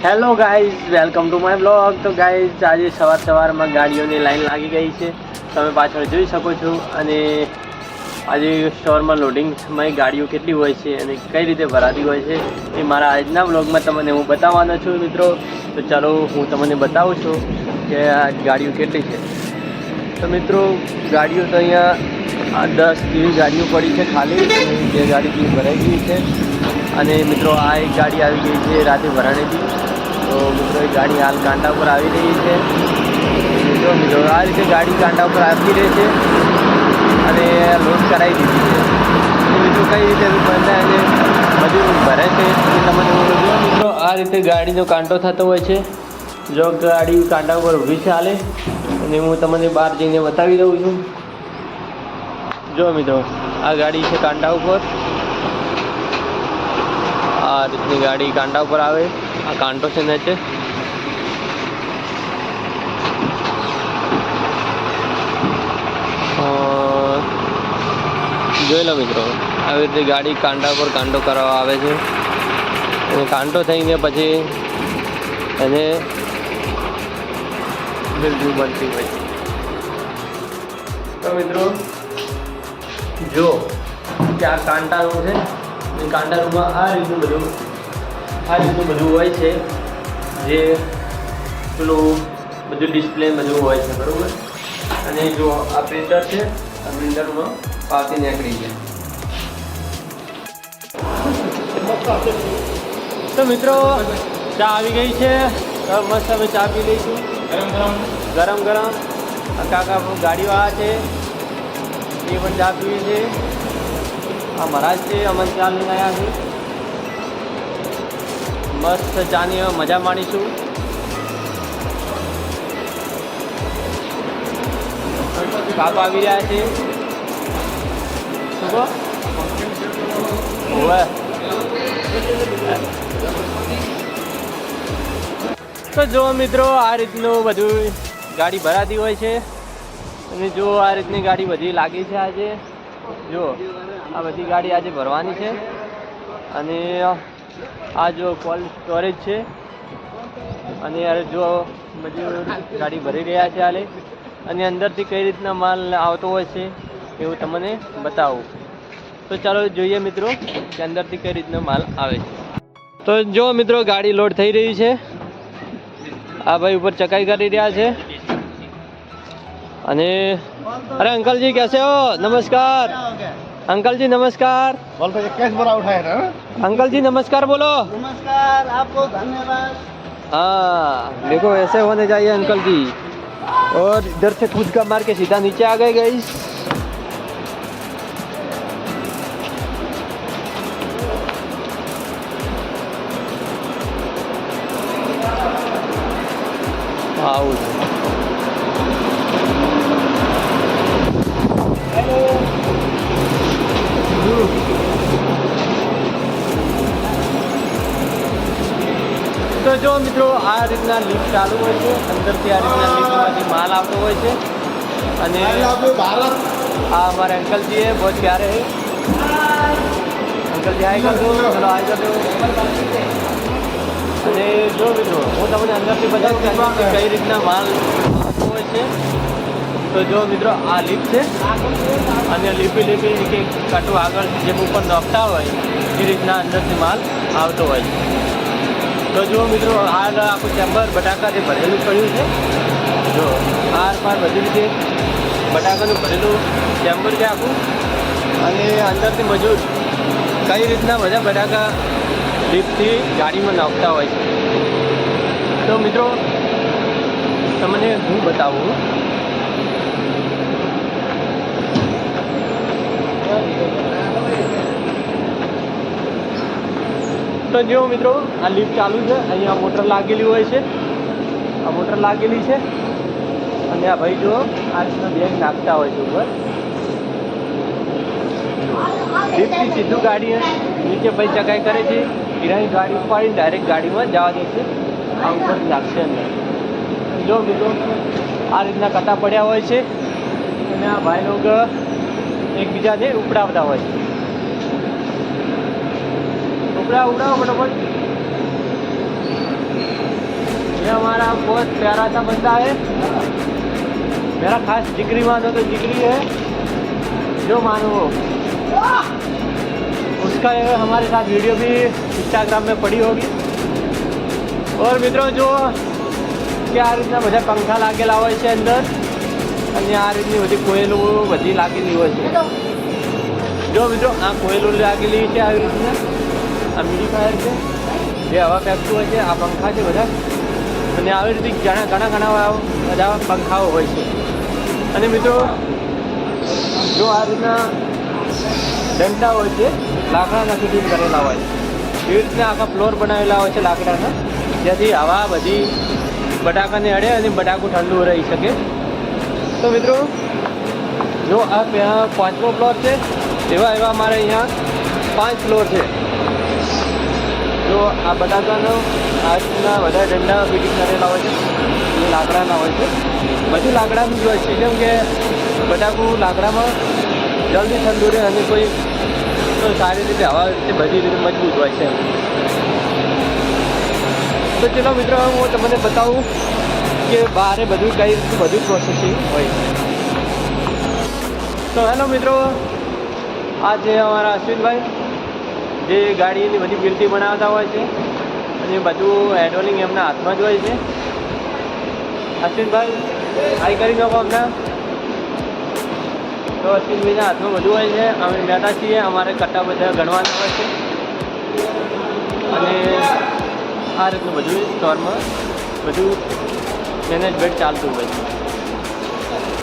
Hello guys, welcome to my blog. તો guys, આજે સવારમાં ગાડીઓની લાઈન લાગી ગઈ છે, તમે પાછળ જોઈ શકો છો. અને આજે સ્ટોરમાં લોડિંગમાં ગાડીઓ કેટલી હોય છે અને કઈ રીતે ભરાતી હોય છે એ મારા આજના બ્લોગમાં તમને હું બતાવવાનો છું મિત્રો. તો ચાલો હું તમને બતાવું છું કે આ ગાડીઓ કેટલી છે. તો મિત્રો, ગાડીઓ તો અહીંયા 10 જેવી ગાડીઓ પડી છે ખાલી, જે ગાડી ભરાઈ ગઈ છે. અને મિત્રો, આ એક ગાડી આવી ગઈ છે રાતે ભરાણીથી. તો મિત્રો, એ ગાડી હાલ કાંટા ઉપર આવી રહી છે. જો મિત્રો, આ રીતે ગાડી કાંટા ઉપર આવી રહી છે અને લોડ કરાવી દીધી છે. તો મિત્રો, કઈ રીતે બને અને બધું ભરે છે એ તમને જો મિત્રો, આ રીતે ગાડીનો કાંટો થતો હોય છે. જો ગાડી કાંટા ઉપર ઊભી છે હાલે, અને હું તમને બહાર જઈને બતાવી દઉં છું. જો મિત્રો, આ ગાડી છે કાંટા ઉપર. આ રીતની ગાડી કાંટા ઉપર આવે. આ કાંટો છે નીચે. જોઈ લો મિત્રો, આવી રીતે ગાડી કાંટા ઉપર કાંટો કરવા આવે છે. અને કાંટો થઈને પછી એને બિલકુલ બનતી હોય છે. તો મિત્રો, જો કે આ કાંટાનું છે. કાંટાનું આ રીતનું બધું હોય છે, જે પેલું બધું ડિસ્પ્લે બધું હોય છે, બરાબર. અને જો આ પ્રિન્ટર છે, આ પ્રિન્ટરમાં પાવતી નીકળી જાય. તો મિત્રો, ચા આવી ગઈ છે. મસ્ત અમે ચા પી લઈશું ગરમ ગરમ. કાકા ગાડીઓ આ છે, એ પણ ચા પીવી છે. આ મહારાજ છે, અમન ચા લઈને આવ્યા છે. મસ્ત ચાની મજા માણીશું. કાકા આવી રહ્યા છે. શું કહો? તો જો મિત્રો, આ રીતનું બધું ગાડી ભરાતી હોય છે. અને જો આ રીતની ગાડી બધી લાગી છે આજે. જો આ બધી ગાડી આજે ભરવાની છે. અને આ જો કોલ્ડ સ્ટોરેજ છે. અને જો બધી ગાડી ભરી રહ્યા છે હાલે. અને અંદરથી કઈ રીતના માલ આવતો હોય છે એવું તમને બતાવું. તો ચાલો જોઈએ મિત્રો કે અંદરથી કઈ રીતનો માલ આવે છે. તો જો મિત્રો, ગાડી લોડ થઈ રહી છે. આ ભાઈ ઉપર ચકાઈ કરી રહ્યા છે. અને અરે અંકલ जी कैसे हो? नमस्कार अंकल जी, नमस्कार. बोलते कैश बड़ा उठाए ना. अंकल जी नमस्कार बोलो. नमस्कार, आपको धन्यवाद. हाँ देखो, ऐसे होने चाहिए अंकल जी. और इधर से कूद का मार के सीधा नीचे आ गए गाइस. आउट. તો જો મિત્રો, આ રીતના લિફ્ટ ચાલુ હોય છે. અંદરથી આ રીતના લિફ્ટમાંથી માલ આવતો હોય છે. અને આ અમારે અંકલજી है, बहुत प्यारे है. અંકલજી હાય कर दो. चलो हाय कर दो. અને જો મિત્રો, હું તમને અંદરથી બતાવું કે કઈ રીતના માલ આવતો હોય છે. તો જો મિત્રો, આ લિફ્ટ છે. અને લીપી એક એક કાંટો આગળ જેમ ઉપર નોખતા હોય એ રીતના અંદરથી માલ આવતો હોય છે. તો જો મિત્રો, હાલ આખું ચેમ્બર બટાકાથી ભરેલું પડ્યું છે. જો આર પાર બધી રીતે બટાકાનું ભરેલું ચેમ્બર છે આખું. અને અંદરથી મજૂર કઈ રીતના બધા બટાકા લિફ્ટથી ગાડીમાં નાખતા હોય છે. તો મિત્રો, તમને હું બતાવું. તો જો મિત્રો, આ લિફ્ટ ચાલુ છે. અહીંયા મોટર લાગેલી હોય છે. આ મોટર લાગેલી છે. અને આ ભાઈ જો આ રીતના બેગ નાખતા હોય છે ઉપર. લિફ્ટથી સીધું ગાડી નીચે ભાઈ ચકાઈ કરે છે. હીરાની ગાડી ઉપાડીને ડાયરેક્ટ ગાડીમાં જવા દે છે. આ ઉપર નાખશે અંદર. જો મિત્રો, આ રીતના કટા પડ્યા હોય છે. અને આ ભાઈ લોકો એકબીજાને ઉપડાવતા હોય છે. ઉપડાવો ફટાફટ. ये हमारा बहुत प्यारा सा बंदा है, मेरा खास जिगरी मानो तो जिगरी है, जो मानो वो। उसका ये हमारे साथ वीडियो भी इंस्टाग्राम में पड़ी होगी। और मित्रों जो કે આ રીતના બધા પંખા લાગેલા હોય છે અંદર, અને આ રીતની બધી કોયલો બધી લાગેલી હોય છે। જો મિત્રો આ કોયલો લાગેલી છે આવી રીતના, આ મ્યુનિફાયર છે જે હવા ફેંકતું હોય છે, આ પંખા છે બધા, અને આવી રીતે ઘણા બધા પંખાઓ હોય છે। અને મિત્રો જો આ રીતના ડંડા હોય છે લાકડાના ફિટિંગ કરેલા હોય છે, એવી રીતના આખા ફ્લોર બનાવેલા હોય છે લાકડાના, જેથી હવા બધી બટાકાને અડે અને બટાકું ઠંડુ રહી શકે। તો મિત્રો જો આ 5મો ફ્લોર છે, એવા અમારે અહીંયા 5 ફ્લોર છે। જો આ બટાકાનો આ રીતના બધા ડંડા ફિટિંગ કરેલા હોય છે, એ લાકડાના હોય છે, બધું લાકડાનું જ હોય છે, કેમ કે બટાકું લાકડામાં જલ્દી ઠંડુ રહે અને કોઈ તો સારી રીતે હવા રીતે બધી રીતે મજબૂત હોય છે। તો ચલો મિત્રો હું તમને બતાવું કે બહાર બધું કઈ રીતનું બધું પ્રોસેસિંગ હોય છે। તો હેલો મિત્રો, આ છે અમારા અશ્વિનભાઈ, જે ગાડીની બધી બિલ્ટી બનાવતા હોય છે, અને બધું હેન્ડલિંગ એમના હાથમાં જ હોય છે। અશ્વિનભાઈ આઈ કરી નાખો અમને। તો અશ્વિનભાઈના હાથમાં બધું હોય છે, અમે બેઠા છીએ, અમારે કટ્ટા બધા ગણવાના હોય છે, અને આ રીતનું બધું સ્ટોરમાં બધું મેનેજમેન્ટ ચાલતું હોય છે।